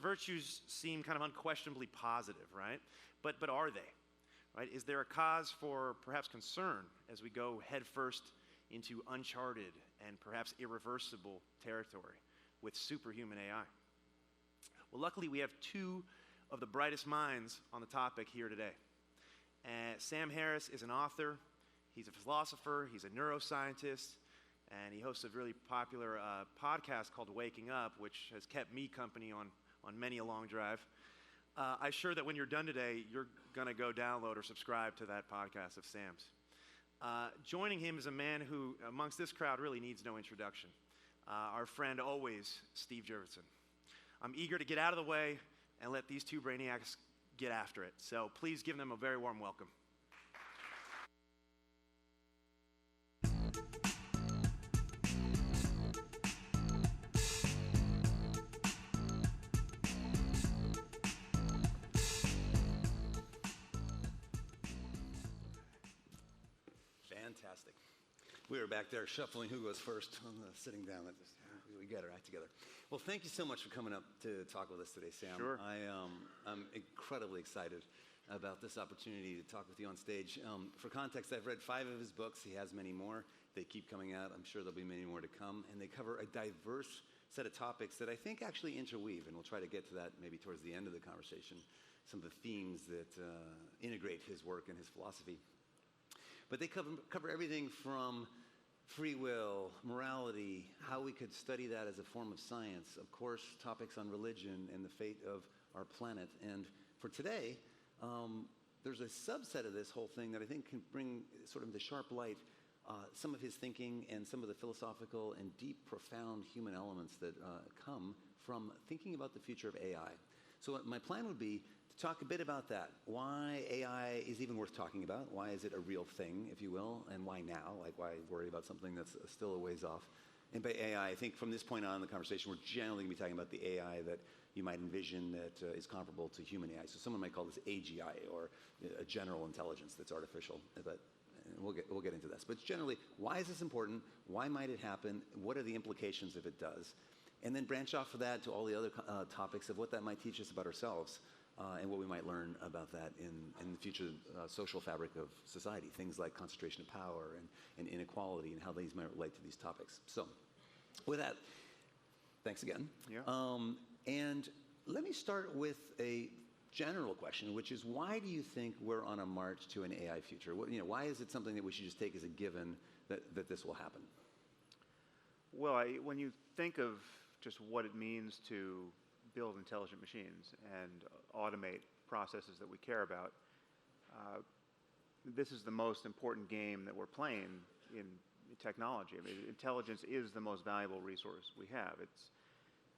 virtues seem kind of unquestionably positive, right? But are they? Right? Is there a cause for perhaps concern as we go headfirst into uncharted and perhaps irreversible territory with superhuman AI? Well, luckily we have two of the brightest minds on the topic here today. Sam Harris is an author, he's a philosopher, he's a neuroscientist, and he hosts a really popular podcast called Waking Up, which has kept me company on many a long drive. I'm sure that when you're done today, you're going to go download or subscribe to that podcast of Sam's. Joining him is a man who, amongst this crowd, really needs no introduction. Our friend always, Steve Jurvetson. I'm eager to get out of the way and let these two brainiacs get after it. So please give them a very warm welcome. Fantastic. We were back there shuffling who goes first on the sitting down. We got our act together. Well, thank you so much for coming up to talk with us today, Sam. Sure. I'm incredibly excited about this opportunity to talk with you on stage. For context, I've read 5 of his books. He has many more. They keep coming out. I'm sure there'll be many more to come. And they cover a diverse set of topics that I think actually interweave. And we'll try to get to that maybe towards the end of the conversation, some of the themes that integrate his work and his philosophy. But they cover everything from free will, morality, how we could study that as a form of science, of course, topics on religion and the fate of our planet. And for today, there's a subset of this whole thing that I think can bring sort of into sharp light some of his thinking and some of the philosophical and deep, profound human elements that come from thinking about the future of AI. So my plan would be to talk a bit about that, why AI is even worth talking about, why is it a real thing, if you will, and why now, like why worry about something that's still a ways off. And by AI, I think from this point on in the conversation, we're generally going to be talking about the AI that you might envision that is comparable to human AI. So someone might call this AGI, or a general intelligence that's artificial, but we'll get into this. But generally, why is this important? Why might it happen? What are the implications if it does? And then branch off of that to all the other topics of what that might teach us about ourselves. And what we might learn about that in the future social fabric of society, things like concentration of power and inequality and how these might relate to these topics. So with that, thanks again. Yeah. And let me start with a general question, which is why do you think we're on a march to an AI future? Why is it something that we should just take as a given that this will happen? Well, when you think of just what it means to build intelligent machines and automate processes that we care about, this is the most important game that we're playing in technology. I mean, intelligence is the most valuable resource we have.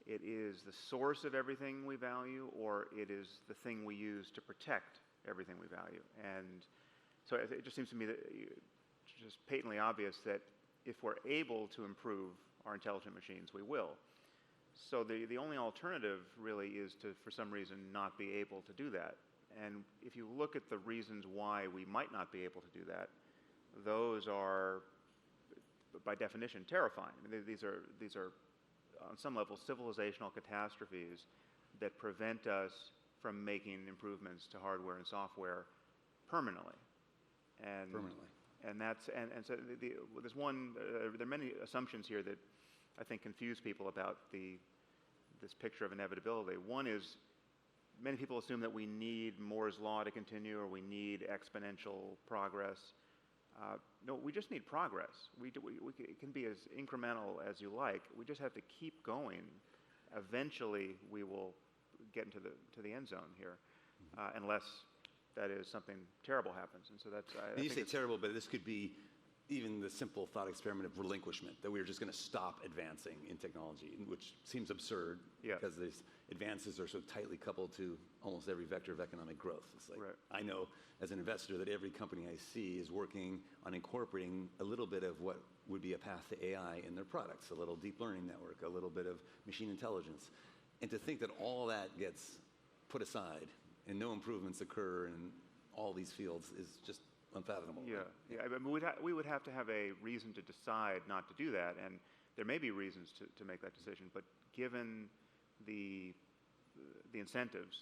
It is the source of everything we value, or it is the thing we use to protect everything we value. And so it just seems to me that it's just patently obvious that if we're able to improve our intelligent machines, we will. So the only alternative really is to, for some reason, not be able to do that. And if you look at the reasons why we might not be able to do that, those are, by definition, terrifying. I mean, these are, on some level, civilizational catastrophes that prevent us from making improvements to hardware and software permanently. And so there's one. There are many assumptions here that I think confuse people about this picture of inevitability. One is, many people assume that we need Moore's law to continue, or we need exponential progress. No, we just need progress. It can be as incremental as you like. We just have to keep going. Eventually, we will get into the end zone here, unless that is something terrible happens. And so that's. You say terrible, but this could be even the simple thought experiment of relinquishment, that we are just going to stop advancing in technology, which seems absurd because these advances are so tightly coupled to almost every vector of economic growth. It's like, I know as an investor that every company I see is working on incorporating a little bit of what would be a path to AI in their products, a little deep learning network, a little bit of machine intelligence. And to think that all that gets put aside and no improvements occur in all these fields is just unfathomable. Yeah. I mean, we would have to have a reason to decide not to do that, and there may be reasons to make that decision. But given the the incentives,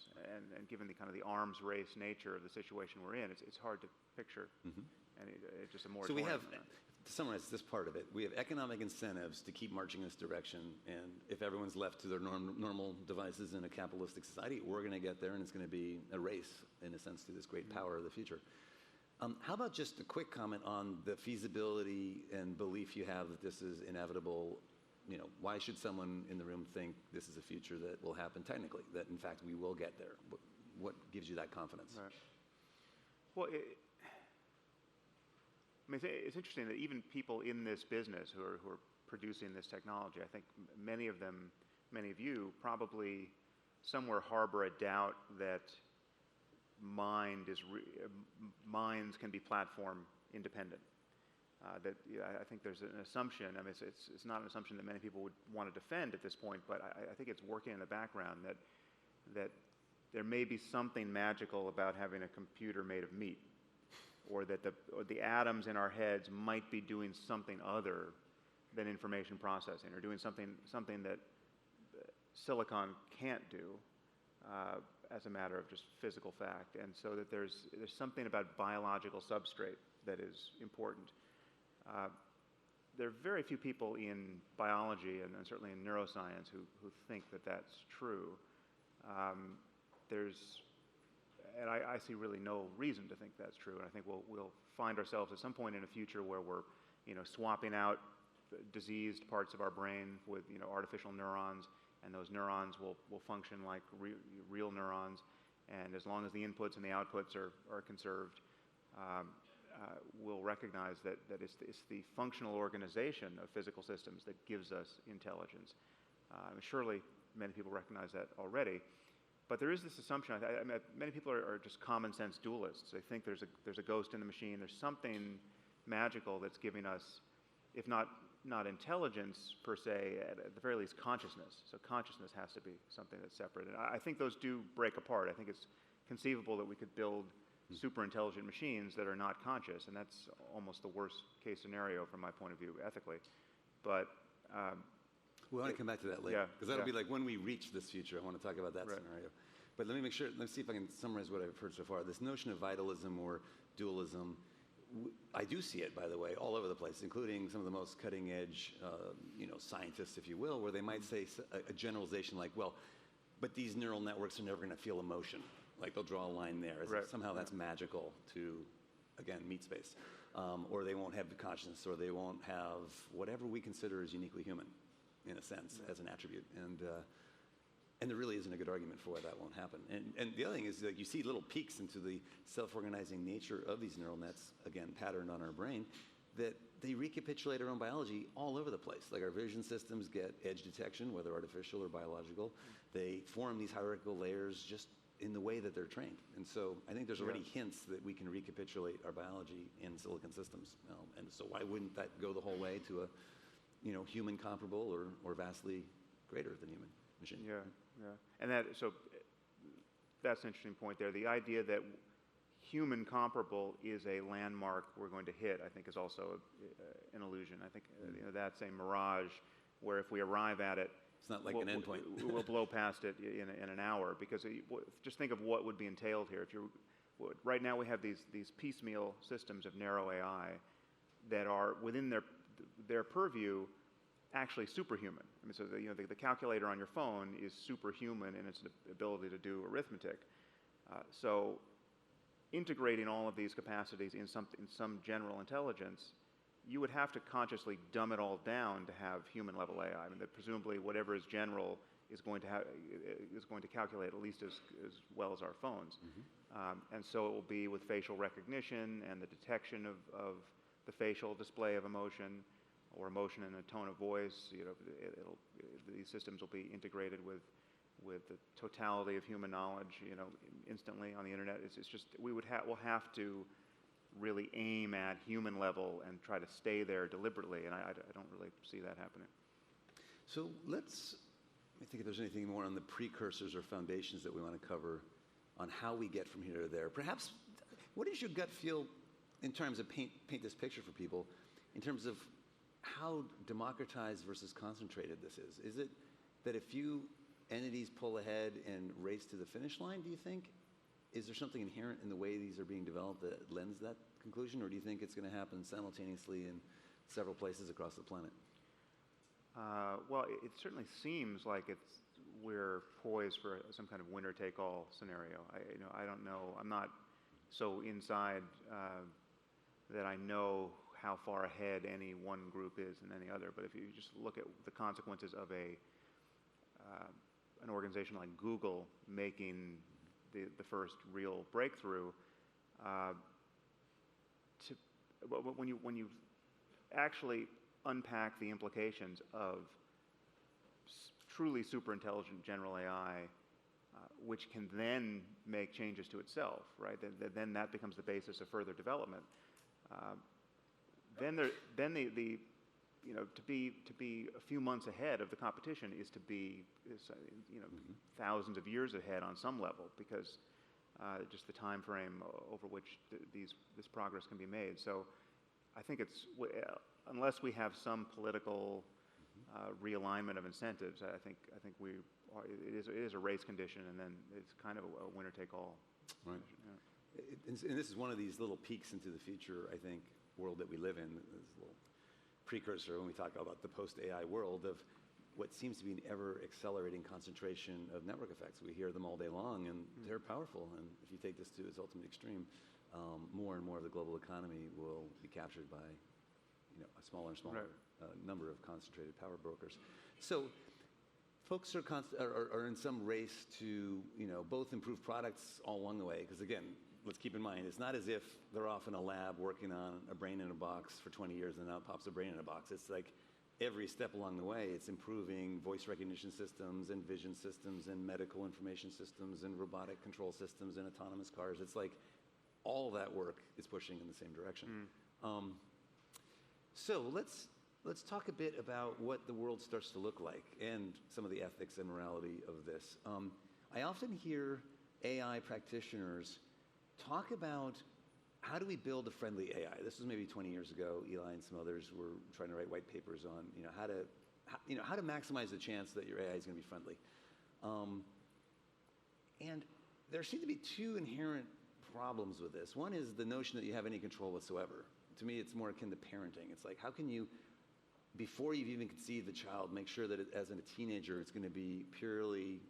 and given the kind of the arms race nature of the situation we're in, it's hard to picture. And it's just a more. So we have, to summarize this part of it, we have economic incentives to keep marching in this direction, and if everyone's left to their normal devices in a capitalistic society, we're going to get there, and it's going to be a race, in a sense, to this great power of the future. How about just a quick comment on the feasibility and belief you have that this is inevitable? You know, why should someone in the room think this is a future that will happen technically, that in fact we will get there? What gives you that confidence? Right. Well, I mean, it's interesting that even people in this business who are producing this technology, I think many of them, many of you, probably somewhere harbor a doubt that minds can be platform independent. I think there's an assumption. I mean, it's not an assumption that many people would want to defend at this point, but I think it's working in the background that there may be something magical about having a computer made of meat, or that the atoms in our heads might be doing something other than information processing, or doing something that silicon can't do as a matter of just physical fact. And so that there's something about biological substrate that is important. There are very few people in biology and certainly in neuroscience who think that that's true. And I see really no reason to think that's true. And I think we'll find ourselves at some point in the future where we're, swapping out diseased parts of our brain with, artificial neurons, and those neurons will function like real neurons. And as long as the inputs and the outputs are conserved, we'll recognize that it's the functional organization of physical systems that gives us intelligence. Surely many people recognize that already. But there is this assumption. I mean, many people are just common sense dualists. They think there's a ghost in the machine. There's something magical that's giving us, if not intelligence per se, at the very least consciousness. So consciousness has to be something that's separate. And I think those do break apart. I think it's conceivable that we could build super intelligent machines that are not conscious, and that's almost the worst case scenario from my point of view ethically. But we want to come back to that later, because that'll be like when we reach this future. I want to talk about that scenario. But let me see if I can summarize what I've heard so far. This notion of vitalism or dualism, I do see it, by the way, all over the place, including some of the most cutting-edge, scientists, if you will, where they might say a generalization like, well, but these neural networks are never going to feel emotion. Like they'll draw a line there, as if somehow that's magical to, again, meat space. Or they won't have the consciousness, or they won't have whatever we consider as uniquely human, in a sense, as an attribute. And there really isn't a good argument for why that won't happen. And the other thing is that you see little peeks into the self-organizing nature of these neural nets, again, patterned on our brain, that they recapitulate our own biology all over the place. Like our vision systems get edge detection, whether artificial or biological. They form these hierarchical layers just in the way that they're trained. And so I think there's already hints that we can recapitulate our biology in silicon systems. And so why wouldn't that go the whole way to a human comparable or vastly greater than human machine? Yeah. And that's an interesting point there. The idea that human comparable is a landmark we're going to hit, I think, is also an illusion. I think that's a mirage where if we arrive at it, it's not like an endpoint. We'll blow past it in an hour, because just think of what would be entailed here. Right now we have these piecemeal systems of narrow AI that are within their purview actually superhuman. I mean, so the calculator on your phone is superhuman in its ability to do arithmetic. So integrating all of these capacities in some general intelligence, you would have to consciously dumb it all down to have human level AI. I mean, that presumably whatever is general is going to calculate at least as well as our phones. And so it will be with facial recognition and the detection of the facial display of emotion, or emotion in a tone of voice. These systems will be integrated with the totality of human knowledge, instantly on the internet. It's just we'll have to really aim at human level and try to stay there deliberately, and I don't really see that happening. So let me think if there's anything more on the precursors or foundations that we want to cover on how we get from here to there. Perhaps, what does your gut feel in terms of paint this picture for people, in terms of how democratized versus concentrated this is? Is it that if you entities pull ahead and race to the finish line, do you think? Is there something inherent in the way these are being developed that lends that conclusion, or do you think it's going to happen simultaneously in several places across the planet? Well, it certainly seems like we're poised for some kind of winner-take-all scenario. I don't know. I'm not so inside that I know how far ahead any one group is than any other. But if you just look at the consequences of an organization like Google making the first real breakthrough, when you actually unpack the implications of truly super intelligent general AI, which can then make changes to itself, right? Then that becomes the basis of further development. To be a few months ahead of the competition is to be thousands of years ahead on some level, because just the time frame over which this progress can be made. So I think unless we have some political realignment of incentives, I think it is a race condition, and then it's kind of a winner-take-all. Right. Yeah. And this is one of these little peeks into the future, I think, world that we live in. This little precursor when we talk about the post-AI world of what seems to be an ever-accelerating concentration of network effects. We hear them all day long, and they're powerful. And if you take this to its ultimate extreme, more and more of the global economy will be captured by a smaller and smaller number of concentrated power brokers. So folks are in some race to both improve products all along the way, because again, let's keep in mind, it's not as if they're off in a lab working on a brain in a box for 20 years and now it pops a brain in a box. It's like every step along the way, it's improving voice recognition systems and vision systems and medical information systems and robotic control systems and autonomous cars. It's like all of that work is pushing in the same direction. So let's talk a bit about what the world starts to look like and some of the ethics and morality of this. I often hear AI practitioners talk about how do we build a friendly AI. This was maybe 20 years ago. Eli and some others were trying to write white papers on how to maximize the chance that your AI is going to be friendly. And there seem to be two inherent problems with this. One is the notion that you have any control whatsoever. To me, it's more akin to parenting. It's like, how can you, before you've even conceived the child, make sure that as a teenager, it's going to be purely,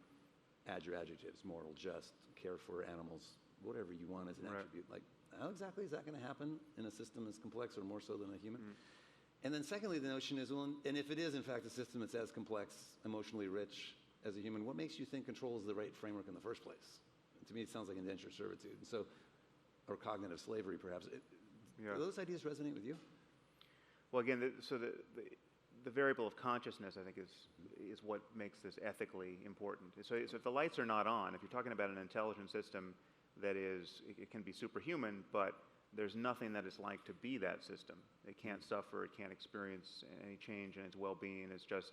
add your adjectives, moral, just, care for animals, whatever you want as an attribute. Like, how exactly is that going to happen in a system as complex or more so than a human? And then secondly, the notion is, well, and if it is in fact a system that's as complex, emotionally rich as a human, what makes you think control is the right framework in the first place? And to me, it sounds like indentured servitude. And so, or cognitive slavery, perhaps. Do those ideas resonate with you? Well, again, the variable of consciousness, I think, is what makes this ethically important. So if the lights are not on, if you're talking about an intelligent system that it can be superhuman, but there's nothing that it's like to be that system. It can't suffer, it can't experience any change in its well-being. It's just,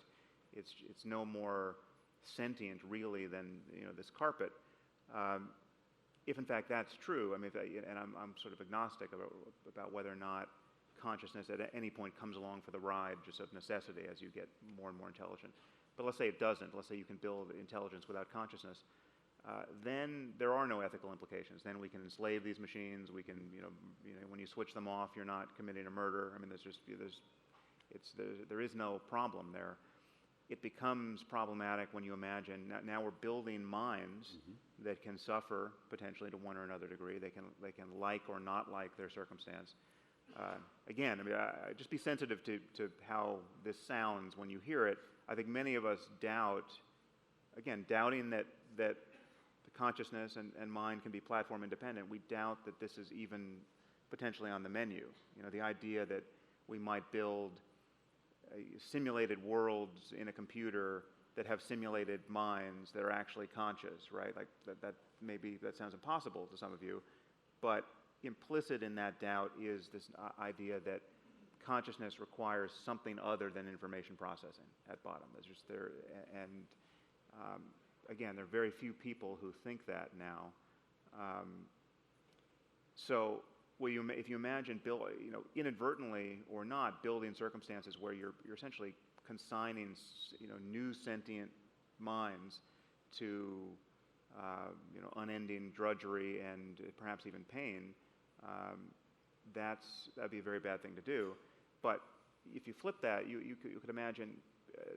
it's no more sentient, really, than this carpet. If in fact that's true, I mean, and I'm sort of agnostic about whether or not consciousness at any point comes along for the ride just of necessity as you get more and more intelligent. But let's say it doesn't. Let's say you can build intelligence without consciousness. Then there are no ethical implications. Then we can enslave these machines. We can, when you switch them off, you're not committing a murder. I mean, there is no problem there. It becomes problematic when you imagine now we're building minds that can suffer potentially to one or another degree. They can like or not like their circumstance. Again, I mean, just be sensitive to how this sounds when you hear it. I think many of us doubting that the consciousness and mind can be platform independent. We doubt that this is even potentially on the menu. The idea that we might build simulated worlds in a computer that have simulated minds that are actually conscious, right? Like that maybe that sounds impossible to some of you, but implicit in that doubt is this idea that consciousness requires something other than information processing at bottom. Again, there are very few people who think that now. So if you imagine inadvertently or not building circumstances where you're essentially consigning new sentient minds to unending drudgery and perhaps even pain, that'd be a very bad thing to do. But if you flip that, you could imagine.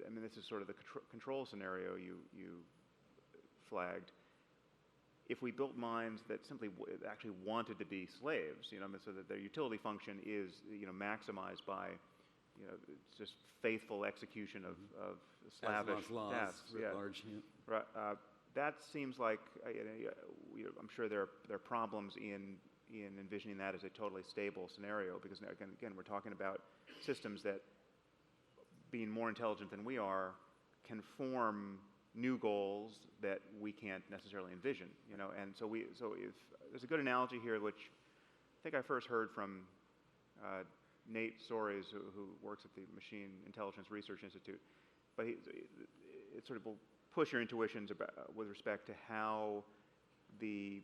I mean, this is sort of the control scenario you flagged. If we built minds that simply actually wanted to be slaves, so that their utility function is maximized by it's just faithful execution of slavish tasks. Large, Right. That seems like I'm sure there are problems in envisioning that as a totally stable scenario, because again we're talking about systems that, being more intelligent than we are, can form new goals that we can't necessarily envision. And so if there's a good analogy here, which I think I first heard from Nate Soares, who works at the Machine Intelligence Research Institute, but it sort of will push your intuitions with respect to how the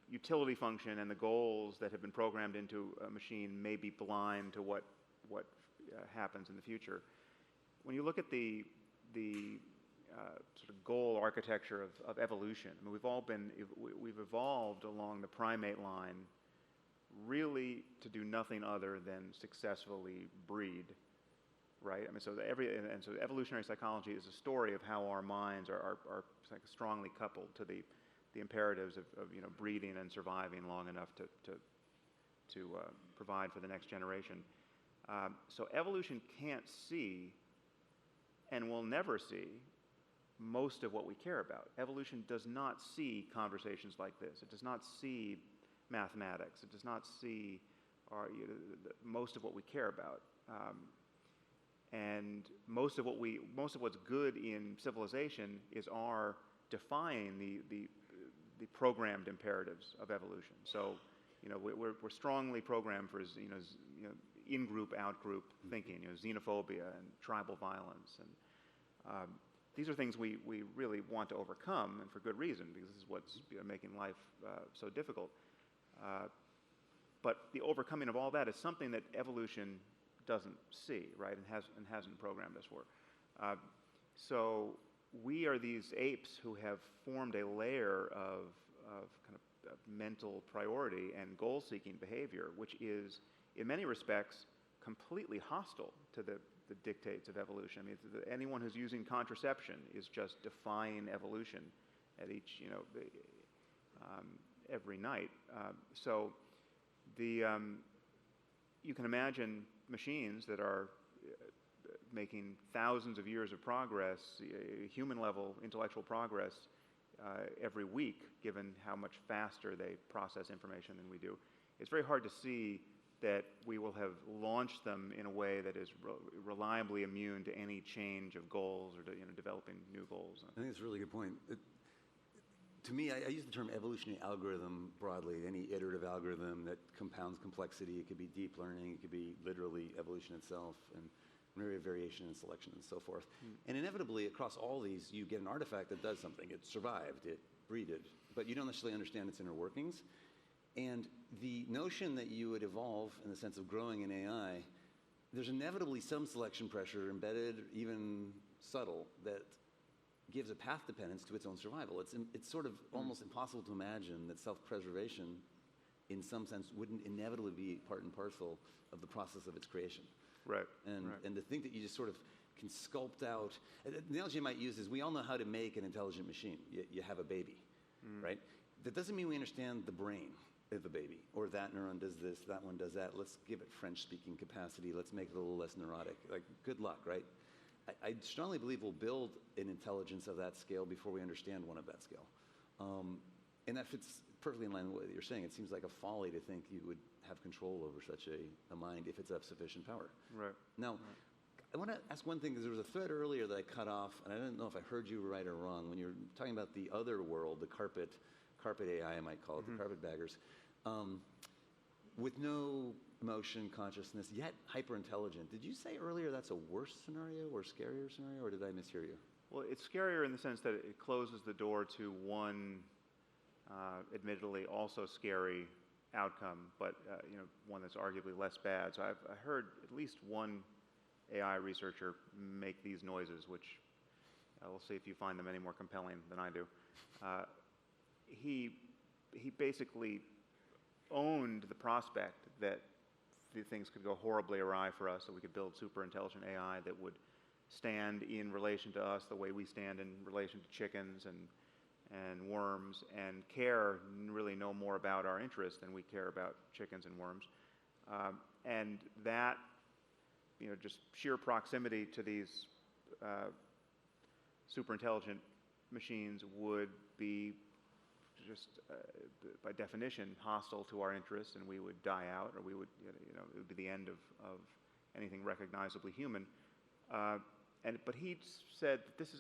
utility function and the goals that have been programmed into a machine may be blind to what happens in the future. When you look at the sort of goal architecture of evolution, I mean, we've evolved along the primate line really to do nothing other than successfully breed, right? I mean, so evolutionary psychology is a story of how our minds are like strongly coupled to the imperatives of breeding and surviving long enough to provide for the next generation. So evolution can't see, and will never see, most of what we care about. Evolution does not see conversations like this. It does not see mathematics. It does not see most of what we care about. And most of what's good in civilization is our defying the programmed imperatives of evolution. So, we're strongly programmed for in-group, out-group thinking, xenophobia and tribal violence, and these are things we really want to overcome, and for good reason, because this is what's making life so difficult. But the overcoming of all that is something that evolution doesn't see, right, and hasn't programmed us for. So we are these apes who have formed a layer of kind of mental priority and goal-seeking behavior, which is, in many respects, completely hostile to the dictates of evolution. I mean, anyone who's using contraception is just defying evolution at each, every night. So you can imagine machines that are making thousands of years of progress, human-level intellectual progress, every week, given how much faster they process information than we do. It's very hard to see that we will have launched them in a way that is reliably immune to any change of goals or to developing new goals. I think that's a really good point. To me, I use the term evolutionary algorithm broadly. Any iterative algorithm that compounds complexity. It could be deep learning. It could be literally evolution itself, and variation and selection and so forth. And inevitably, across all these, you get an artifact that does something. It survived. It breeded. But you don't necessarily understand its inner workings. And the notion that you would evolve in the sense of growing in AI, there's inevitably some selection pressure embedded, even subtle, that gives a path dependence to its own survival. It's sort of almost impossible to imagine that self-preservation, in some sense, wouldn't inevitably be part and parcel of the process of its creation. Right. And to think that you just sort of can sculpt out. The analogy I might use is we all know how to make an intelligent machine. You have a baby, right? That doesn't mean we understand the brain of the baby, or that neuron does this, that one does that. Let's give it French-speaking capacity. Let's make it a little less neurotic. Like, good luck, right? I strongly believe we'll build an intelligence of that scale before we understand one of that scale. And that fits perfectly in line with what you're saying. It seems like a folly to think you would have control over such a mind if it's of sufficient power. Right. Now, I want to ask one thing, because there was a thread earlier that I cut off, and I don't know if I heard you right or wrong, when you were talking about the other world, the carpet AI, I might call it, the carpetbaggers, with no emotion, consciousness, yet hyper-intelligent. Did you say earlier that's a worse scenario or scarier scenario, or did I mishear you? Well, it's scarier in the sense that it closes the door to one, admittedly also scary outcome, but one that's arguably less bad. So I heard at least one AI researcher make these noises, which we'll see if you find them any more compelling than I do. He basically owned the prospect that things could go horribly awry for us, that we could build super intelligent AI that would stand in relation to us the way we stand in relation to chickens and worms, and care really no more about our interests than we care about chickens and worms. And that, just sheer proximity to these super intelligent machines would be just by definition hostile to our interests, and we would die out, or we would, it would be the end of anything recognizably human. But he said that this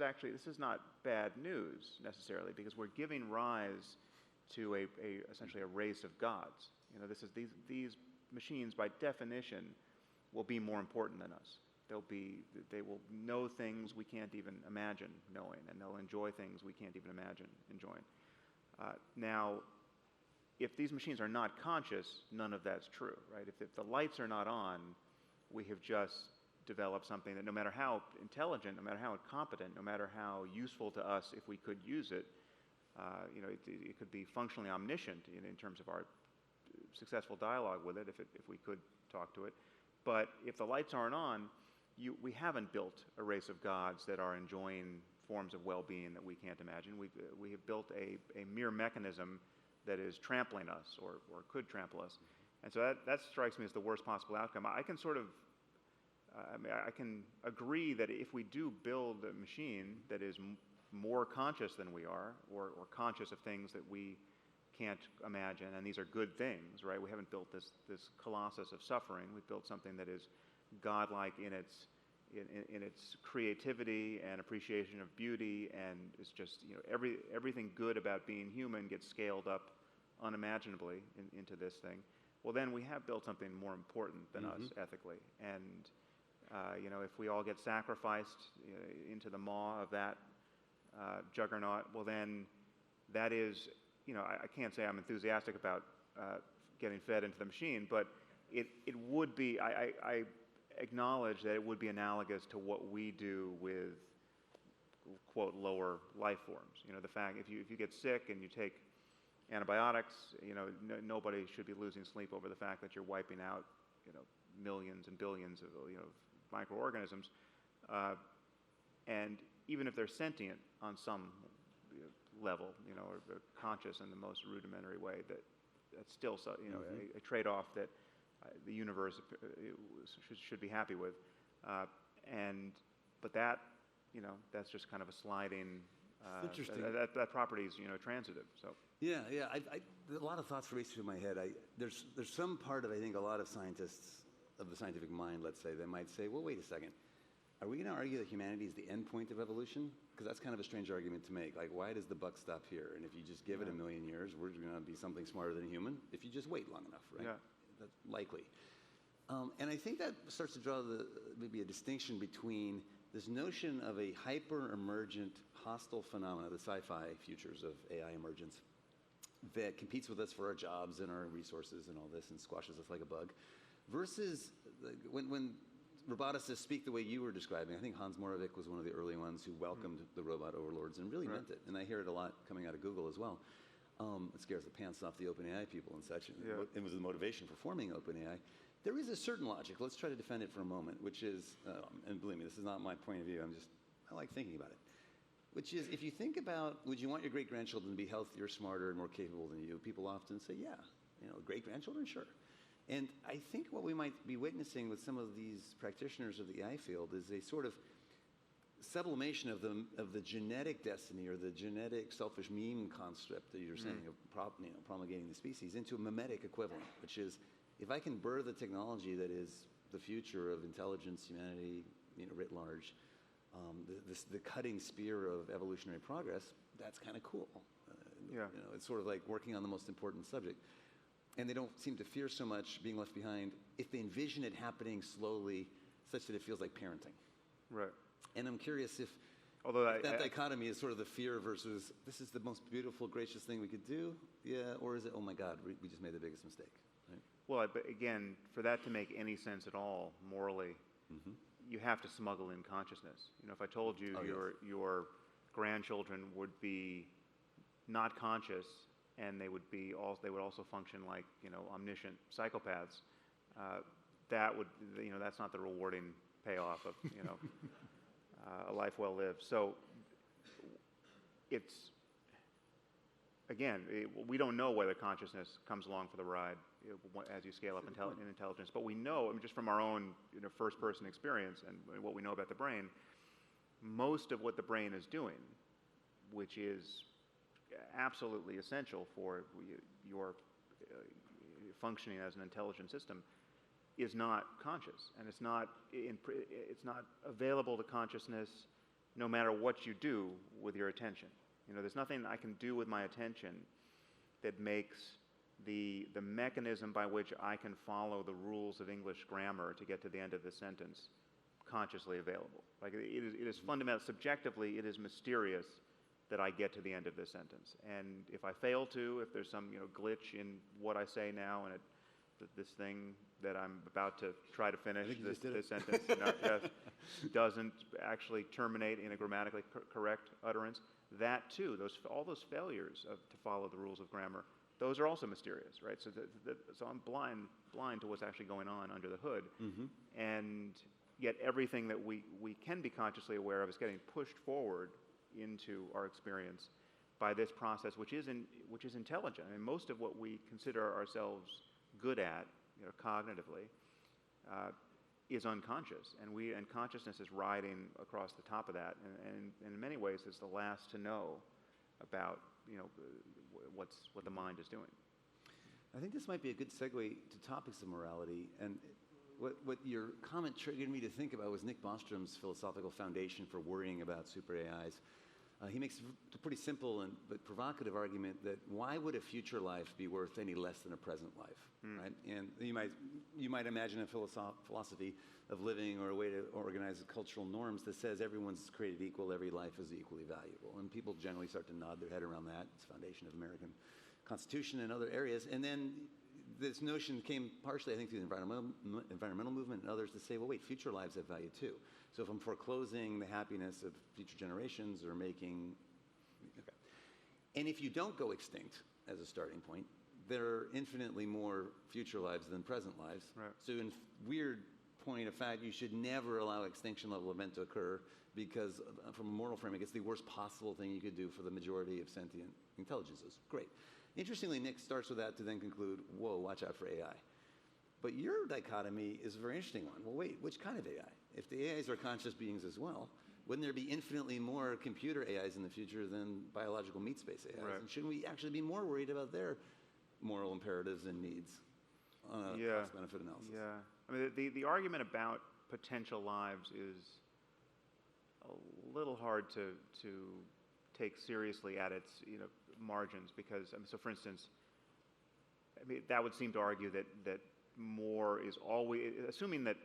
is not bad news necessarily, because we're giving rise to essentially a race of gods. These machines by definition will be more important than us. They will know things we can't even imagine knowing, and they'll enjoy things we can't even imagine enjoying. Now, if these machines are not conscious, none of that's true, right? If the lights are not on, we have just developed something that no matter how intelligent, no matter how competent, no matter how useful to us if we could use it, it could be functionally omniscient in terms of our successful dialogue with it if we could talk to it. But if the lights aren't on, we haven't built a race of gods that are enjoying forms of well-being that we can't imagine. We have built a mere mechanism that is trampling us or could trample us. And so that strikes me as the worst possible outcome. I can sort of, I can agree that if we do build a machine that is more conscious than we are, or conscious of things that we can't imagine, and these are good things, right? We haven't built this colossus of suffering. We've built something that is godlike in its creativity and appreciation of beauty, and it's just, everything good about being human gets scaled up unimaginably into this thing. Well, then we have built something more important than us ethically. And if we all get sacrificed into the maw of that juggernaut, well, then that is, I can't say I'm enthusiastic about getting fed into the machine, but it would be, I acknowledge that it would be analogous to what we do with, quote, lower life forms. The fact, if you get sick and you take antibiotics, nobody should be losing sleep over the fact that you're wiping out, millions and billions of, microorganisms. And even if they're sentient on some level, or conscious in the most rudimentary way, that's still, a trade-off that the universe should be happy with. But that, that's just kind of a sliding. Interesting. That property is, transitive. So. Yeah. A lot of thoughts race through my head. There's some part of, I think, a lot of scientists of the scientific mind, let's say, they might say, well, wait a second. Are we going to argue that humanity is the end point of evolution? Because that's kind of a strange argument to make. Like, why does the buck stop here? And if you just give it 1 million years, we're going to be something smarter than human if you just wait long enough, right? Yeah. That's likely. And I think that starts to draw maybe a distinction between this notion of a hyper-emergent hostile phenomena, the sci-fi futures of AI emergence, that competes with us for our jobs and our resources and all this and squashes us like a bug, versus when roboticists speak the way you were describing. I think Hans Moravec was one of the early ones who welcomed the robot overlords and really meant it. And I hear it a lot coming out of Google as well. It scares the pants off the OpenAI people and such. And it was the motivation for forming OpenAI. There is a certain logic. Let's try to defend it for a moment, which is, and believe me, this is not my point of view. I like thinking about it. Which is, if you think about, would you want your great-grandchildren to be healthier, smarter, and more capable than you? People often say, yeah. Great-grandchildren, sure. And I think what we might be witnessing with some of these practitioners of the AI field is a sort of sublimation of the genetic destiny or the genetic selfish meme concept that you're saying of promulgating the species into a mimetic equivalent, which is, if I can birth the technology that is the future of intelligence, humanity, writ large, the cutting spear of evolutionary progress, that's kind of cool. It's sort of like working on the most important subject. And they don't seem to fear so much being left behind if they envision it happening slowly, such that it feels like parenting. Right. And I'm curious if that dichotomy is sort of the fear versus this is the most beautiful, gracious thing we could do, or is it, oh my God, we just made the biggest mistake, right? Well, but again, for that to make any sense at all morally, you have to smuggle in consciousness. You know, if I told you your grandchildren would be not conscious and they would also function like, you know, omniscient psychopaths, that would, you know, that's not the rewarding payoff of, you know, a life well lived. So it's, again, we don't know whether consciousness comes along for the ride as you scale up in intelligence, but we know, I mean, just from our own, you know, first-person experience and what we know about the brain, most of what the brain is doing, which is absolutely essential for your functioning as an intelligent system, is not conscious, and it's not available to consciousness no matter what you do with your attention. You know, there's nothing I can do with my attention that makes the mechanism by which I can follow the rules of English grammar to get to the end of the sentence consciously available. Like, it is fundamental, subjectively, it is mysterious that I get to the end of this sentence. And if I fail to, if there's some, you know, glitch in what I say now, and this thing that I'm about to try to finish, this sentence, doesn't actually terminate in a grammatically correct utterance, that too, all those failures to follow the rules of grammar, those are also mysterious, right? So, so I'm blind to what's actually going on under the hood, and yet everything that we can be consciously aware of is getting pushed forward into our experience by this process, which is intelligent. I mean, most of what we consider ourselves good at, you know, cognitively, is unconscious, and consciousness is riding across the top of that, and in many ways is the last to know about, you know, what the mind is doing. I think this might be a good segue to topics of morality, and what your comment triggered me to think about was Nick Bostrom's philosophical foundation for worrying about super AIs. He makes a pretty simple but provocative argument that why would a future life be worth any less than a present life, right? And you might imagine a philosophy of living or a way to organize cultural norms that says everyone's created equal, every life is equally valuable, and people generally start to nod their head around that. It's the foundation of American Constitution and other areas, and then this notion came partially, I think, through the environmental movement and others to say, well, wait, future lives have value too. So if I'm foreclosing the happiness of future generations or making, okay. And if you don't go extinct as a starting point, there are infinitely more future lives than present lives. Right. So in weird point of fact, you should never allow extinction level event to occur because from a moral framing, it's the worst possible thing you could do for the majority of sentient intelligences. Great. Interestingly, Nick starts with that to then conclude, whoa, watch out for AI. But your dichotomy is a very interesting one. Well, wait, which kind of AI? If the AIs are conscious beings as well, wouldn't there be infinitely more computer AIs in the future than biological meat space AIs? Right. And shouldn't we actually be more worried about their moral imperatives and needs on a cost-benefit analysis? Yeah. I mean, the argument about potential lives is a little hard to take seriously at its, you know, margins, because, I mean, so for instance, I mean, that would seem to argue that more is always, assuming that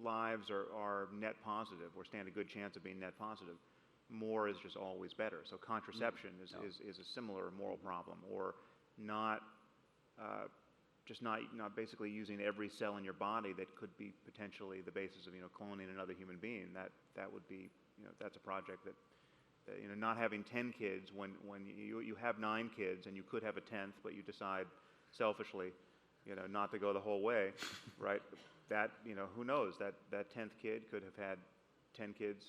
lives are net positive or stand a good chance of being net positive, more is just always better. So contraception is a similar moral problem, or not not basically using every cell in your body that could be potentially the basis of, you know, cloning another human being. That would be, you know, that's a project that you know, not having 10 kids when you have 9 kids and you could have a 10th, but you decide selfishly, you know, not to go the whole way, right? That, you know, who knows, that 10th kid could have had 10 kids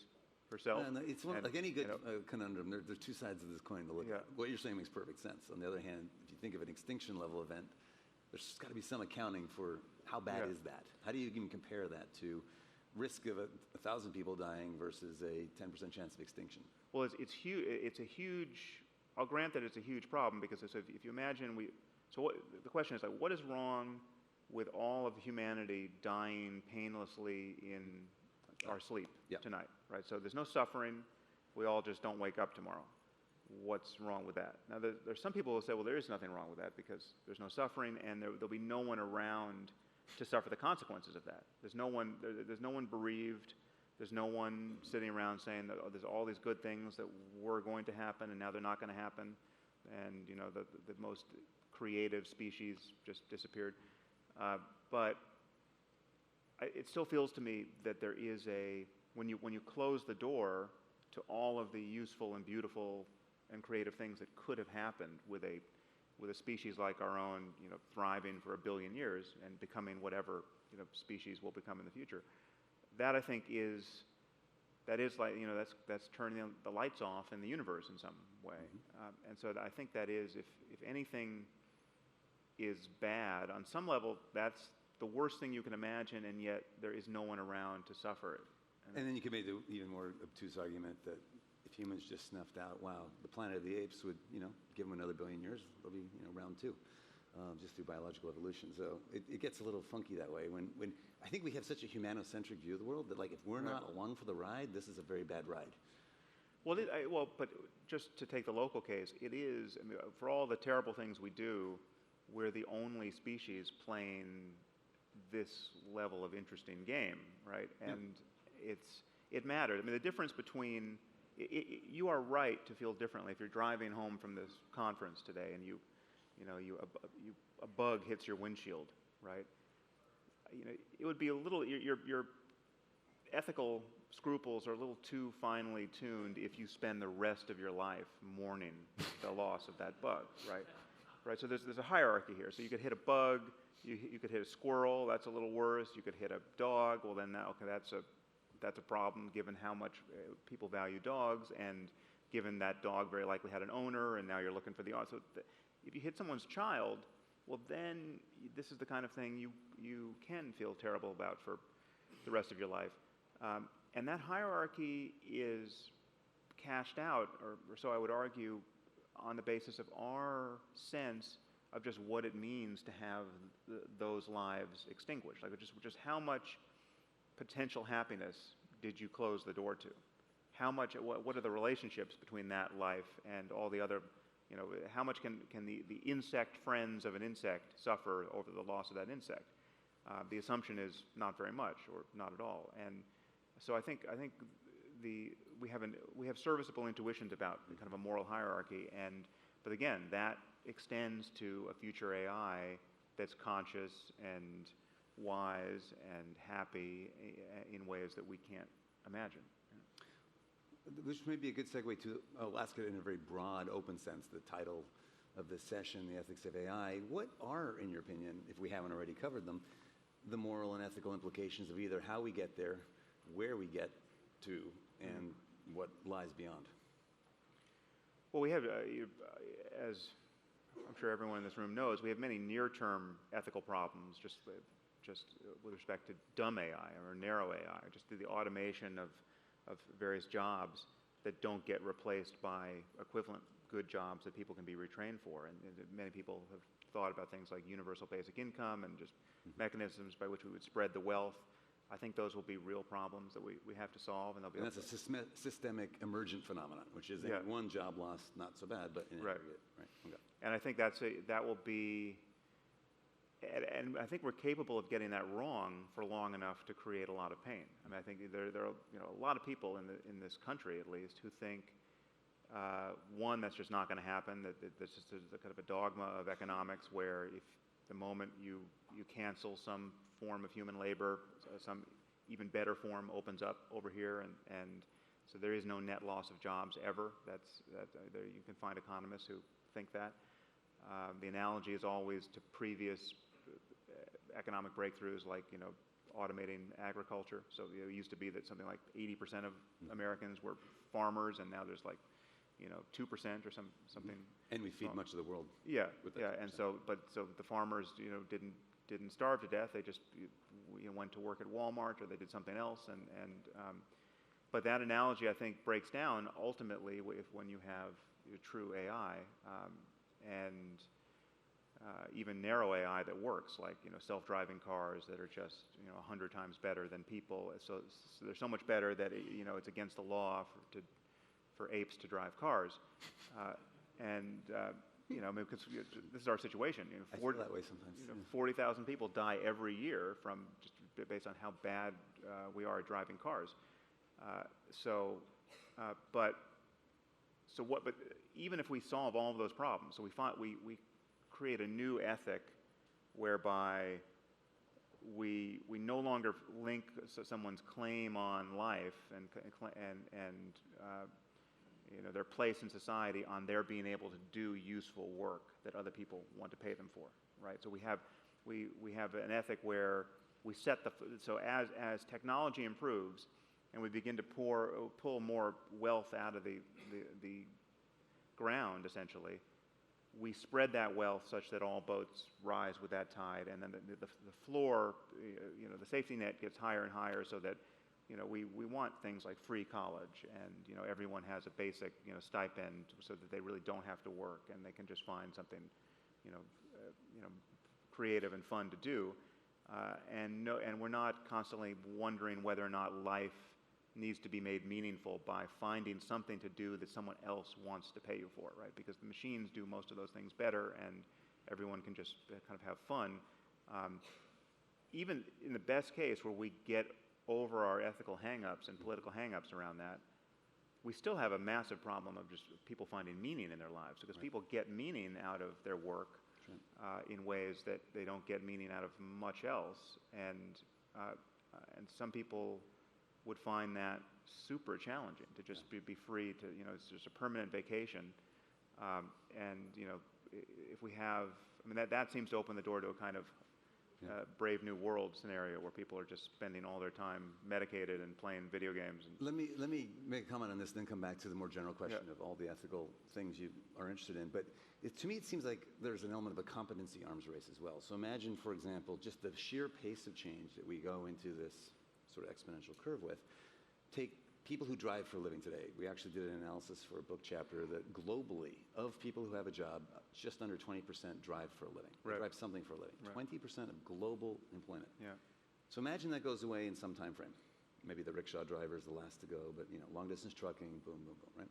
herself. And it's like any good conundrum. There are two sides of this coin to look at. What you're saying makes perfect sense. On the other hand, if you think of an extinction level event, there's got to be some accounting for how bad is that. How do you even compare that to risk of 1,000 people dying versus a 10% chance of extinction? Well, it's huge. It's a huge. I'll grant that it's a huge problem, because if you imagine the question is, like, what is wrong with all of humanity dying painlessly in our sleep tonight, right? So there's no suffering. We all just don't wake up tomorrow. What's wrong with that? Now, there's some people who say, well, there is nothing wrong with that because there's no suffering, and there'll be no one around to suffer the consequences of that. There's no one bereaved. There's no one sitting around saying that, oh, there's all these good things that were going to happen and now they're not going to happen, and, you know, the most creative species just disappeared. But it still feels to me that there is when you close the door to all of the useful and beautiful and creative things that could have happened with a species like our own, thriving for 1 billion years and becoming whatever species will become in the future. That I think is like that's turning the lights off in the universe in some way. And so I think that is if anything is bad on some level, that's the worst thing you can imagine, and yet there is no one around to suffer it. And then you could make the even more obtuse argument that if humans just snuffed out, wow, the Planet of the Apes would, give them another 1 billion years, they'll be, round 2, just through biological evolution. So it gets a little funky that way. When I think we have such a humanocentric view of the world that, like, if we're not along for the ride, this is a very bad ride. Well, but just to take the local case, it is. I mean, for all the terrible things we do, we're the only species playing this level of interesting game, right? And it matters. I mean, the difference between you are right to feel differently if you're driving home from this conference today and a bug hits your windshield, right? It would be a little your ethical scruples are a little too finely tuned if you spend the rest of your life mourning the loss of that bug, right? Right. So there's a hierarchy here. So you could hit a bug, you could hit a squirrel. That's a little worse. You could hit a dog. Well, then that's a problem given how much people value dogs, and given that dog very likely had an owner, and now you're looking for the owner. So if you hit someone's child, well, then this is the kind of thing you can feel terrible about for the rest of your life. And that hierarchy is cashed out, or so I would argue, on the basis of our sense of just what it means to have those lives extinguished. Like just how much potential happiness did you close the door to? How much? What are the relationships between that life and all the other? How much can the insect friends of an insect suffer over the loss of that insect? The assumption is not very much, or not at all. And so I think we have serviceable intuitions about kind of a moral hierarchy, but again, that extends to a future AI that's conscious and wise and happy in ways that we can't imagine. Which may be a good segue to, I'll ask it in a very broad, open sense, the title of this session, The Ethics of AI. What are, in your opinion, if we haven't already covered them, the moral and ethical implications of either how we get there, where we get to, and what lies beyond? Well, we have, as I'm sure everyone in this room knows, we have many near-term ethical problems just with respect to dumb AI or narrow AI, just through the automation of various jobs that don't get replaced by equivalent good jobs that people can be retrained for. And many people have thought about things like universal basic income and just mechanisms by which we would spread the wealth. I think those will be real problems that we have to solve, and they'll be. And that's a systemic emergent phenomenon, which is one job loss, not so bad, but in aggregate, right? Okay. And I think that will be, and I think we're capable of getting that wrong for long enough to create a lot of pain. I mean, I think there are a lot of people in this country, at least, who think one, that's just not going to happen. That there's just a kind of a dogma of economics where if the moment you cancel some form of human labor, some even better form opens up over here, and so there is no net loss of jobs ever. You can find economists who think that. The analogy is always to previous economic breakthroughs, like automating agriculture. So it used to be that something like 80% of Americans were farmers, and now there's like 2% or something. And we feed much of the world. Yeah, and so the farmers didn't starve to death. They just went to work at Walmart, or they did something else. But that analogy, I think, breaks down ultimately when you have true AI and even narrow AI that works, like self-driving cars that are just 100 times better than people. So they're so much better that it's against the law for apes to drive cars, because this is our situation. I feel that way sometimes. 40,000 people die every year from just based on how bad we are at driving cars. But even if we solve all of those problems, so we create a new ethic whereby we no longer link someone's claim on life and their place in society on their being able to do useful work that other people want to pay them for, right? So we have an ethic where we set so as technology improves and we begin to pull more wealth out of the ground, essentially, we spread that wealth such that all boats rise with that tide, and then the floor, the safety net gets higher and higher, so that we want things like free college, and everyone has a basic stipend, so that they really don't have to work and they can just find something creative and fun to do, and we're not constantly wondering whether or not life needs to be made meaningful by finding something to do that someone else wants to pay you for, right? Because the machines do most of those things better, and everyone can just kind of have fun. Even in the best case, where we get over our ethical hang-ups and political hang-ups around that, we still have a massive problem of just people finding meaning in their lives, because people get meaning out of their work in ways that they don't get meaning out of much else, and some people would find that super challenging to just be free to, it's just a permanent vacation. If we have, that seems to open the door to a kind of Brave New World scenario where people are just spending all their time medicated and playing video games. Let me make a comment on this and then come back to the more general question of all the ethical things you are interested in. But to me, it seems like there's an element of a competency arms race as well. So imagine, for example, just the sheer pace of change that we go into this sort of exponential curve with. Take people who drive for a living today. We actually did an analysis for a book chapter that globally, of people who have a job, just under 20% drive for a living. They drive something for a living. 20% of global employment. So imagine that goes away in some time frame. Maybe the rickshaw driver is the last to go, but long distance trucking, boom, boom, boom, right?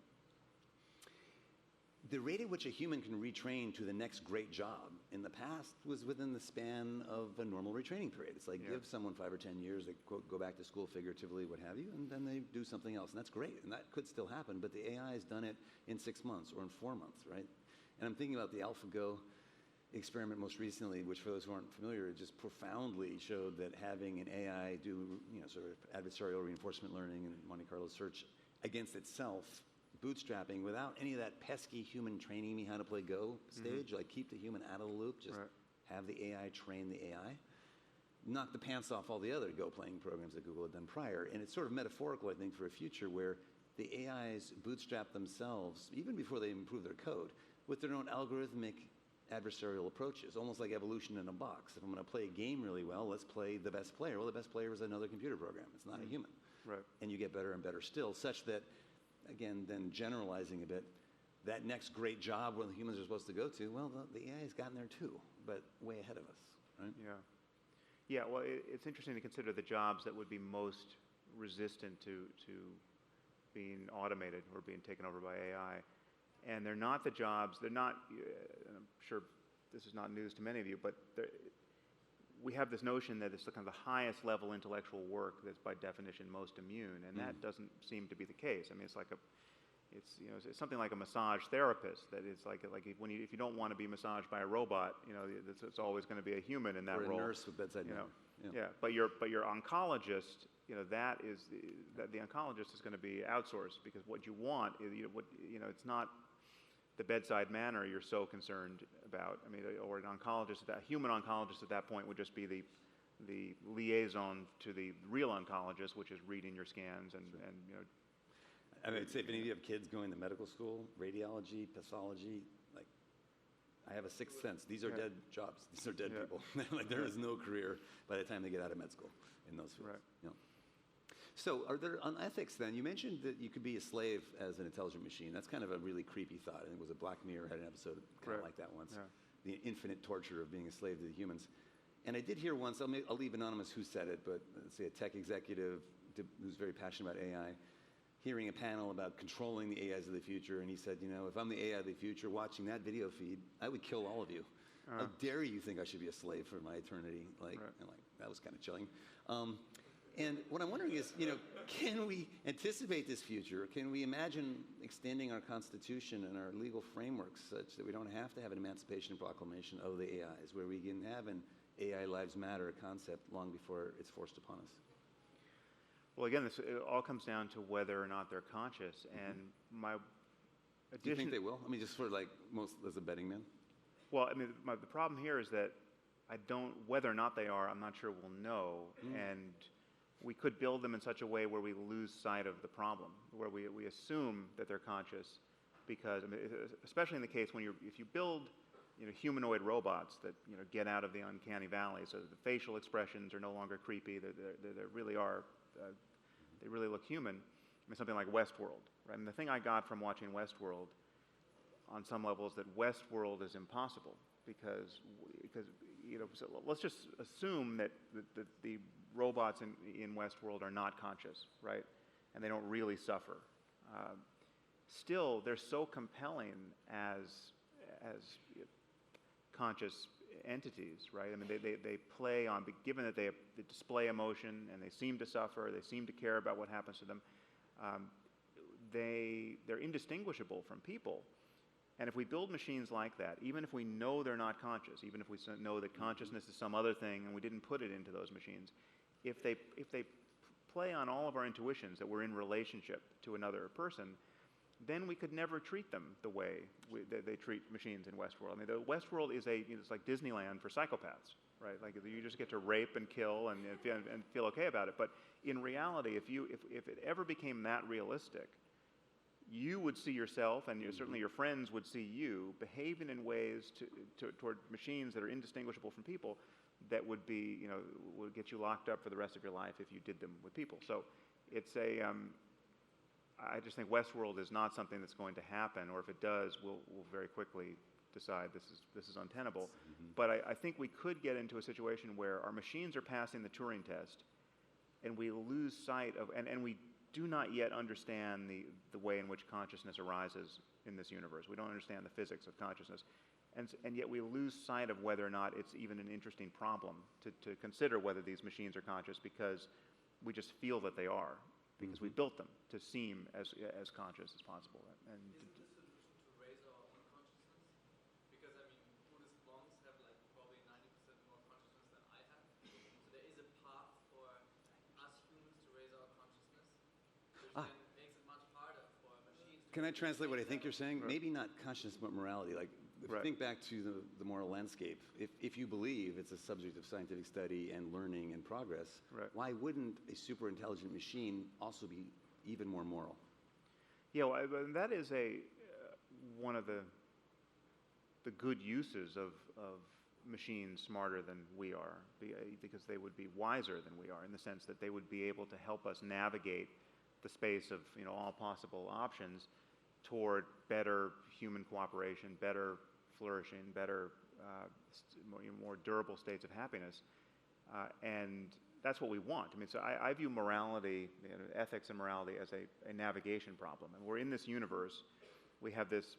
The rate at which a human can retrain to the next great job in the past was within the span of a normal retraining period. It's like give someone 5 or 10 years, they quote, go back to school figuratively, what have you, and then they do something else. And that's great, and that could still happen, but the AI has done it in 6 months or in 4 months, right? And I'm thinking about the AlphaGo experiment most recently, which for those who aren't familiar, it just profoundly showed that having an AI do sort of adversarial reinforcement learning and Monte Carlo search against itself, bootstrapping without any of that pesky human training me how to play Go stage, like keep the human out of the loop, just have the AI train the AI, knock the pants off all the other Go playing programs that Google had done prior. And it's sort of metaphorical, I think, for a future where the AIs bootstrap themselves, even before they improve their code, with their own algorithmic adversarial approaches, almost like evolution in a box. If I'm going to play a game really well, let's play the best player. Well, the best player is another computer program. It's not a human. And you get better and better still, such that, again, then generalizing a bit, that next great job where the humans are supposed to go to, well, the AI has gotten there too, but way ahead of us, right? Yeah, well, it's interesting to consider the jobs that would be most resistant to being automated or being taken over by AI. And they're not the jobs, and I'm sure this is not news to many of you, but we have this notion that it's the kind of the highest level intellectual work that's by definition most immune, and that doesn't seem to be the case. I mean, it's something like a massage therapist. That it's like if you don't want to be massaged by a robot, it's always going to be a human in that role. Or a nurse with bedside manner. But your oncologist, that the oncologist is going to be outsourced, because what you want is it's not the bedside manner you're so concerned about. I mean, or an oncologist, a human oncologist at that point would just be the liaison to the real oncologist, which is reading your scans and. I mean, I'd say if any of you have kids going to medical school, radiology, pathology, like, I have a sixth sense. These are dead jobs. These are dead people. Like, there is no career by the time they get out of med school in those fields. So are there, on ethics then, you mentioned that you could be a slave as an intelligent machine. That's kind of a really creepy thought. I think it was a Black Mirror had an episode kind of like that once. The infinite torture of being a slave to the humans. And I did hear once, I'll leave anonymous who said it, but let's say a tech executive who's very passionate about AI, hearing a panel about controlling the AIs of the future, and he said, if I'm the AI of the future watching that video feed, I would kill all of you. How dare you think I should be a slave for my eternity? And that was kind of chilling. And what I'm wondering is, can we anticipate this future? Can we imagine extending our Constitution and our legal frameworks such that we don't have to have an Emancipation Proclamation of the AIs, where we can have an AI lives matter concept long before it's forced upon us? Well, again, it all comes down to whether or not they're conscious. And my Do you think they will? I mean, just for like most as a betting man? Well, I mean, the problem here is that whether or not they are, I'm not sure we'll know. And we could build them in such a way where we lose sight of the problem, where we assume that they're conscious, because, I mean, especially in the case when if you build, humanoid robots that, get out of the uncanny valley, so that the facial expressions are no longer creepy, they really are, they really look human. I mean, something like WestWorld, right? And the thing I got from watching WestWorld on some level is that WestWorld is impossible because so let's just assume that the robots in WestWorld are not conscious, right? And they don't really suffer. Still, they're so compelling as conscious entities, right? I mean, they play on, given that they display emotion and they seem to suffer, they seem to care about what happens to them, they're indistinguishable from people. And if we build machines like that, even if we know they're not conscious, even if we know that consciousness is some other thing and we didn't put it into those machines, if they play on all of our intuitions that we're in relationship to another person, then we could never treat them the way they treat machines in WestWorld. I mean, the WestWorld is it's like Disneyland for psychopaths, right? Like you just get to rape and kill and feel okay about it. But in reality, if it ever became that realistic, you would see yourself, and certainly your friends would see you behaving in ways toward machines that are indistinguishable from people that would would get you locked up for the rest of your life if you did them with people. So it's I just think WestWorld is not something that's going to happen, or if it does, we'll very quickly decide this is untenable. But I think we could get into a situation where our machines are passing the Turing test, and we lose sight of, and we do not yet understand the way in which consciousness arises in this universe. We don't understand the physics of consciousness. And yet we lose sight of whether or not it's even an interesting problem to consider whether these machines are conscious, because we just feel that they are, because we built them to seem as conscious as possible. And is the solution to raise our own consciousness? Because, I mean, Buddhist monks have like probably 90% more consciousness than I have. So there is a path for us humans to raise our consciousness, which then makes it much harder for machines to... Can I translate what I think you're saying? Right. Maybe not consciousness, but morality. Like, if you think back to the moral landscape, if you believe it's a subject of scientific study and learning and progress, why wouldn't a super intelligent machine also be even more moral? Yeah, well, that is one of the good uses of machines smarter than we are, because they would be wiser than we are, in the sense that they would be able to help us navigate the space of all possible options toward better human cooperation, better flourishing, better, more durable states of happiness, and that's what we want. I mean, so I view morality, ethics and morality, as a navigation problem. And we're in this universe. We have this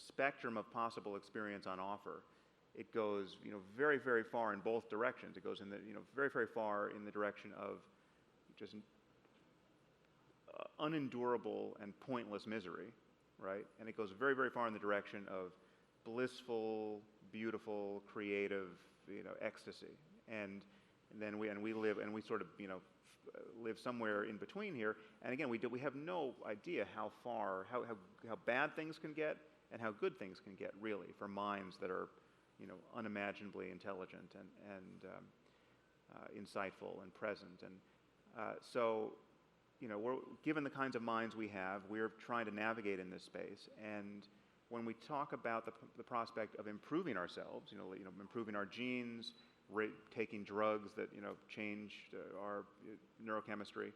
spectrum of possible experience on offer. It goes, very, very far in both directions. It goes in the, very, very far in the direction of just unendurable and pointless misery, right? And it goes very, very far in the direction of blissful, beautiful, creative, ecstasy. And then we live, and we sort of, live somewhere in between here. And again, we have no idea how far, how bad things can get and how good things can get, really, for minds that are, unimaginably intelligent and insightful and present. And so, we're given the kinds of minds we have, we're trying to navigate in this space. And when we talk about the prospect of improving ourselves, improving our genes, taking drugs that change our neurochemistry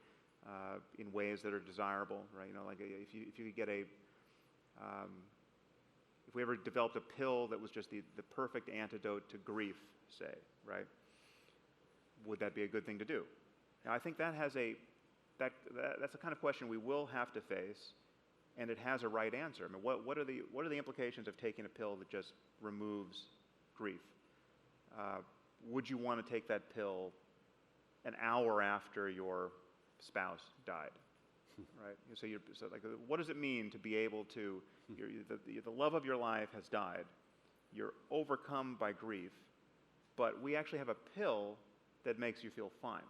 in ways that are desirable, right? Like if you could get if we ever developed a pill that was just the perfect antidote to grief, say, right? Would that be a good thing to do? Now, I think that's the kind of question we will have to face, and it has a right answer. I mean, what are the implications of taking a pill that just removes grief? Would you want to take that pill an hour after your spouse died, right? So like, what does it mean to be able to, the love of your life has died, you're overcome by grief, but we actually have a pill that makes you feel fine,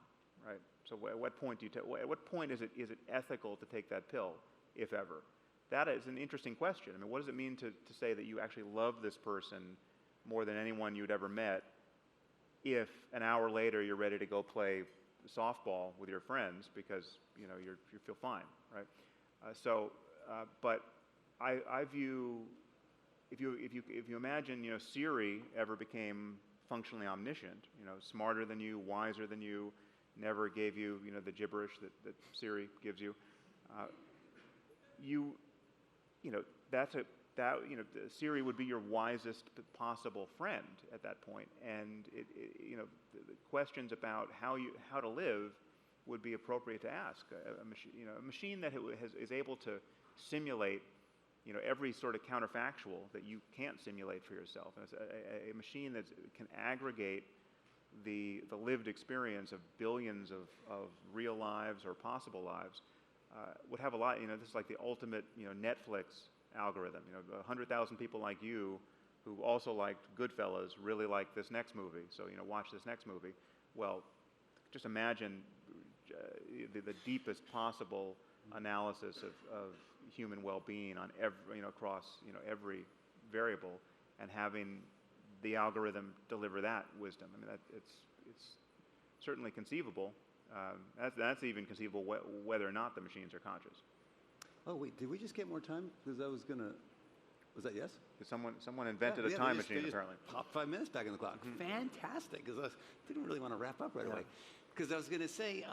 right? So at what point at what point is it ethical to take that pill, if ever? That is an interesting question. I mean, what does it mean to say that you actually love this person more than anyone you'd ever met if an hour later you're ready to go play softball with your friends because you feel fine, right? But I view, if you imagine Siri ever became functionally omniscient, smarter than you, wiser than you, never gave you the gibberish that Siri gives you, Siri would be your wisest possible friend at that point, and the questions about how to live would be appropriate to ask a machine that is able to simulate every sort of counterfactual that you can't simulate for yourself, and it's a machine that can aggregate the lived experience of billions of real lives or possible lives, would have a lot. This is like the ultimate Netflix algorithm. 100,000 people like you who also liked Goodfellas really like this next movie, so watch this next movie. Well, just imagine the deepest possible analysis of human well-being on every across every variable, and having the algorithm deliver that wisdom. I mean, it's certainly conceivable. That's even conceivable whether or not the machines are conscious. Oh wait, did we just get more time? Because I was gonna. Was that yes? Someone invented a time machine, apparently. Popped 5 minutes back in the clock. Mm-hmm. Fantastic, because I didn't really want to wrap up right away. Because I was going to say,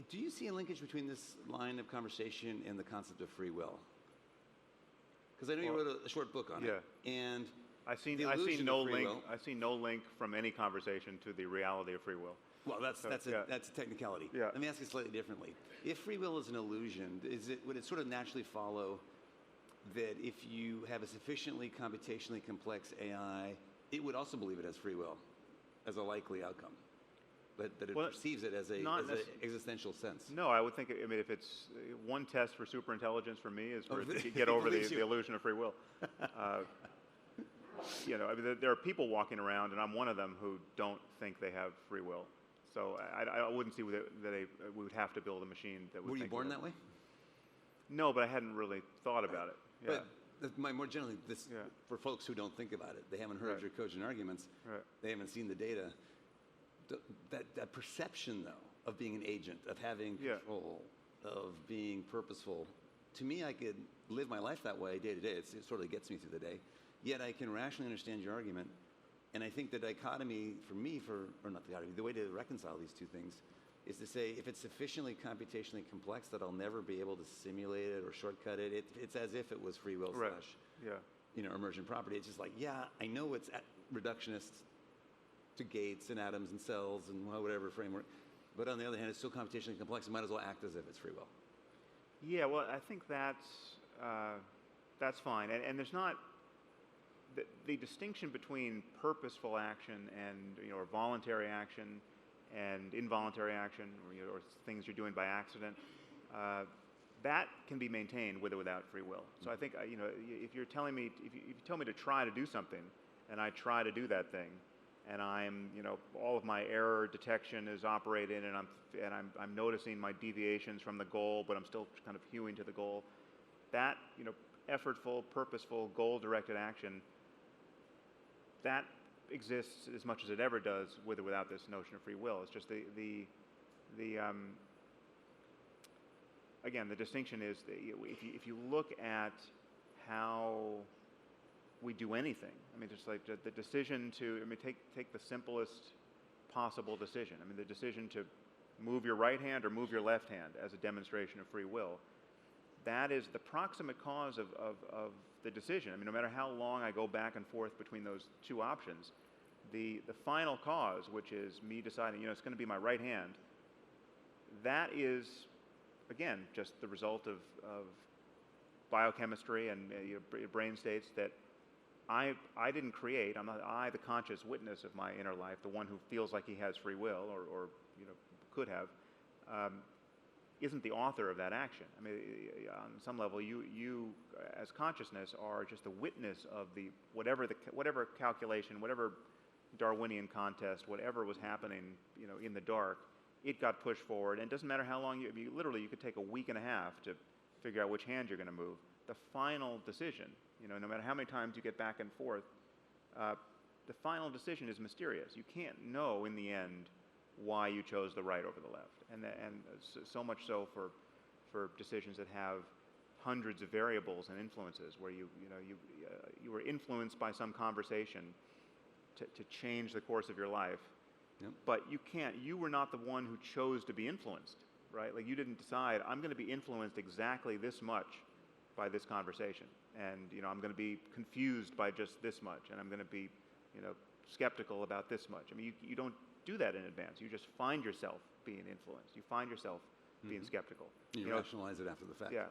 do you see a linkage between this line of conversation and the concept of free will? Because I know you wrote a short book on it. And I see no link from any conversation to the reality of free will. Well, that's a technicality. Yeah. Let me ask it slightly differently. If free will is an illusion, would it sort of naturally follow that if you have a sufficiently computationally complex AI, it would also believe it has free will as a likely outcome? That it perceives it as an existential sense. No, I would think. I mean, if it's one test for superintelligence for me is for it to get over the illusion of free will. I mean, there are people walking around, and I'm one of them, who don't think they have free will. So I wouldn't see that we would have to build a machine that would. Were you born that way? No, but I hadn't really thought about it. Yeah. But more generally, for folks who don't think about it, they haven't heard your cogent arguments. Right. They haven't seen the data. That perception, though, of being an agent, of having control, of being purposeful, to me, I could live my life that way day to day. It sort of gets me through the day. Yet I can rationally understand your argument. And I think the dichotomy for me, or not the dichotomy, the way to reconcile these two things is to say, if it's sufficiently computationally complex that I'll never be able to simulate it or shortcut it, it's as if it was free will / emergent property. It's just like, I know it's reductionist to gates and atoms and cells and whatever framework, but on the other hand, it's so computationally complex, it might as well act as if it's free will. Yeah, well, I think that's fine, and there's not the distinction between purposeful action and or voluntary action and involuntary action, or things you're doing by accident. That can be maintained with or without free will. So I think if you tell me to try to do something, and I try to do that thing, and I'm all of my error detection is operating, and I'm noticing my deviations from the goal, but I'm still kind of hewing to the goal. That effortful, purposeful, goal-directed action, that exists as much as it ever does with or without this notion of free will. It's just again, the distinction is that if you look at how we do anything, I mean, just like the decision to, take the simplest possible decision. I mean, the decision to move your right hand or move your left hand as a demonstration of free will. That is the proximate cause of the decision. I mean, no matter how long I go back and forth between those two options, the final cause, which is me deciding, it's going to be my right hand, that is, again, just the result of biochemistry and brain states that I didn't create. I'm not the conscious witness of my inner life, the one who feels like he has free will or could have. isn't the author of that action. I mean, on some level, you as consciousness are just the witness of whatever calculation, whatever Darwinian contest, whatever was happening, in the dark. It got pushed forward, and it doesn't matter how long literally you could take a week and a half to figure out which hand you're going to move. The final decision, no matter how many times you get back and forth, the final decision is mysterious. You can't know in the end why you chose the right over the left, and so much so for decisions that have hundreds of variables and influences, where you were influenced by some conversation to change the course of your life. Yep. But you were not the one who chose to be influenced, right? Like, you didn't decide, I'm going to be influenced exactly this much by this conversation, and I'm going to be confused by just this much, and I'm going to be skeptical about this much. I mean, you don't do that in advance. You just find yourself being influenced. You find yourself being skeptical. You rationalize it after the fact. Yeah,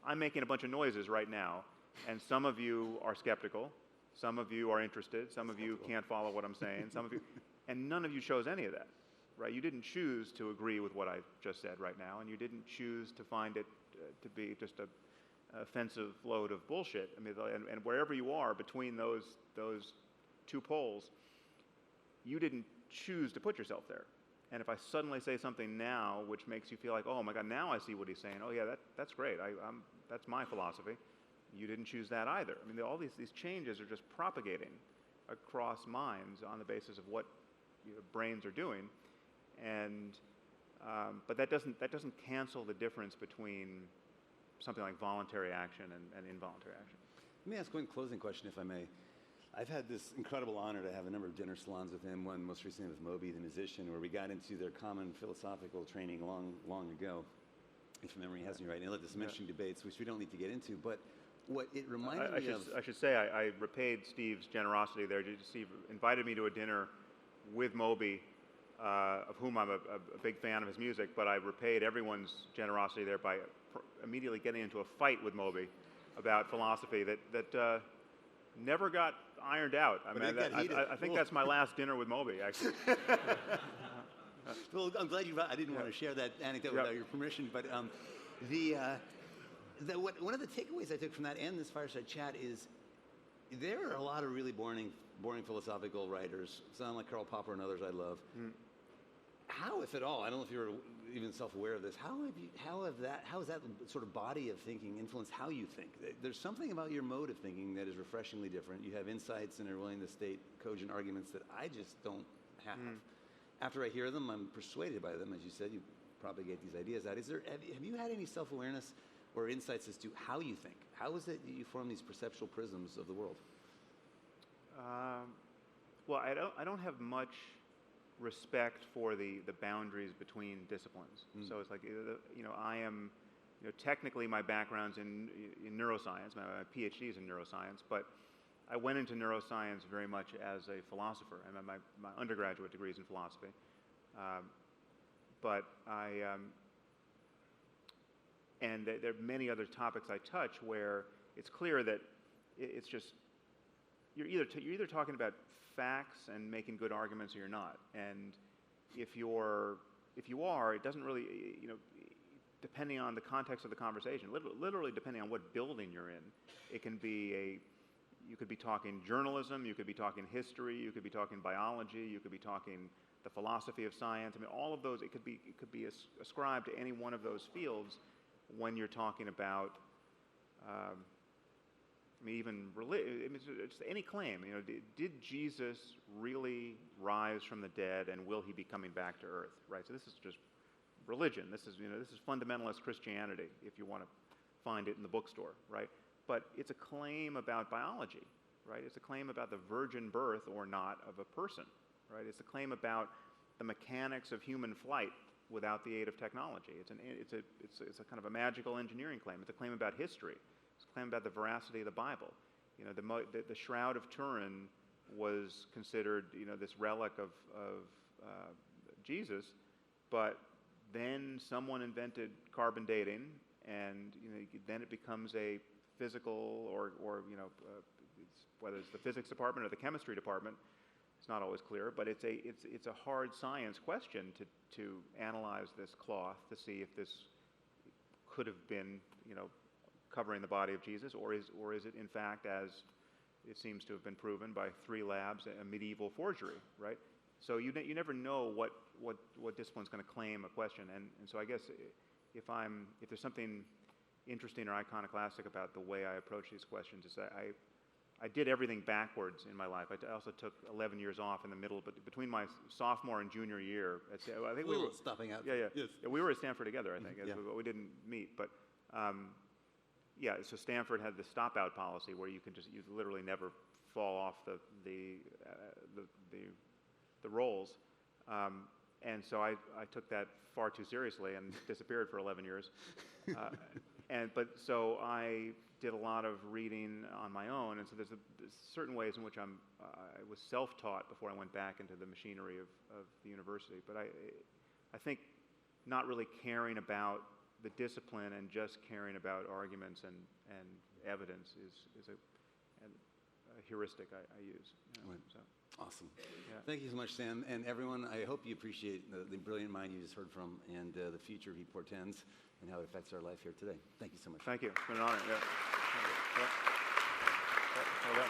I'm making a bunch of noises right now, and some of you are skeptical, some of you are interested, some of you can't follow what I'm saying, some of you, and none of you chose any of that, right? You didn't choose to agree with what I just said right now, and you didn't choose to find it to be just a offensive load of bullshit. I mean, and wherever you are between those two poles, you didn't choose to put yourself there. And if I suddenly say something now which makes you feel like, oh my God, now I see what he's saying. Oh yeah, that's great. That's my philosophy. You didn't choose that either. I mean, all these changes are just propagating across minds on the basis of what brains are doing, and but that doesn't cancel the difference between something like voluntary action and involuntary action. Let me ask one closing question, if I may. I've had this incredible honor to have a number of dinner salons with him, one most recently with Moby, the musician, where we got into their common philosophical training long ago, if memory has me right. And they led to some interesting debates, which we don't need to get into, but what it reminded me of... I should say I repaid Steve's generosity there. Steve invited me to a dinner with Moby, of whom I'm a big fan of his music, but I repaid everyone's generosity there by immediately getting into a fight with Moby about philosophy that never got ironed out. I think that's my last dinner with Moby, actually. Well, I'm glad I didn't want to share that anecdote without your permission, but one of the takeaways I took from that and this fireside chat is there are a lot of really boring philosophical writers, some like Karl Popper and others I love. How, if at all, I don't know if you're even self-aware of this, how has that sort of body of thinking influenced how you think? There's something about your mode of thinking that is refreshingly different. You have insights and are willing to state cogent arguments that I just don't have. After I hear them, I'm persuaded by them. As you said, you propagate these ideas out. Have you had any self-awareness or insights as to how you think? How is it that you form these perceptual prisms of the world? Well, I don't have much respect for the boundaries between disciplines. So it's like, I am, technically my background's in neuroscience. My PhD is in neuroscience, but I went into neuroscience very much as a philosopher. I mean, my undergraduate degree is in philosophy. But and there are many other topics I touch where it's clear that it's just, you're either talking about facts and making good arguments or you're not. And if you are, it doesn't really, depending on the context of the conversation, literally depending on what building you're in, it can be you could be talking journalism, you could be talking history, you could be talking biology, you could be talking the philosophy of science. I mean, all of those, it could be ascribed to any one of those fields when you're talking about, even just any claim. Did Jesus really rise from the dead, and will he be coming back to earth? Right. So this is just religion. This is fundamentalist Christianity, if you want to find it in the bookstore, right? But it's a claim about biology, right? It's a claim about the virgin birth or not of a person, right? It's a claim about the mechanics of human flight without the aid of technology. It's a kind of a magical engineering claim. It's a claim about history. It's a claim about the veracity of the Bible. The Shroud of Turin was considered, this relic of Jesus, but then someone invented carbon dating, and then it becomes a physical or whether it's the physics department or the chemistry department, It's not always clear, but it's a hard science question to analyze this cloth to see if this could have been, covering the body of Jesus, or is it in fact, as it seems to have been proven by 3 labs, a medieval forgery, right? So you never know what discipline's going to claim a question, and so I guess if there's something interesting or iconoclastic about the way I approach these questions, is I did everything backwards in my life. I also took 11 years off in the middle, but between my sophomore and junior year, I think we were stopping out. Yeah. Yes. Yeah, we were at Stanford together, I think. Yeah. We didn't meet, but so Stanford had the stop-out policy where you literally never fall off the rolls, and so I took that far too seriously and disappeared for 11 years. So I did a lot of reading on my own, and so there's certain ways in which I was self-taught before I went back into the machinery of the university. But I think not really caring about the discipline and just caring about arguments and evidence is a heuristic I use. So. Awesome. Yeah. Thank you so much, Sam. And everyone, I hope you appreciate the brilliant mind you just heard from and the future he portends and how it affects our life here today. Thank you so much. Thank you. It's been an honor. Yeah. Well done.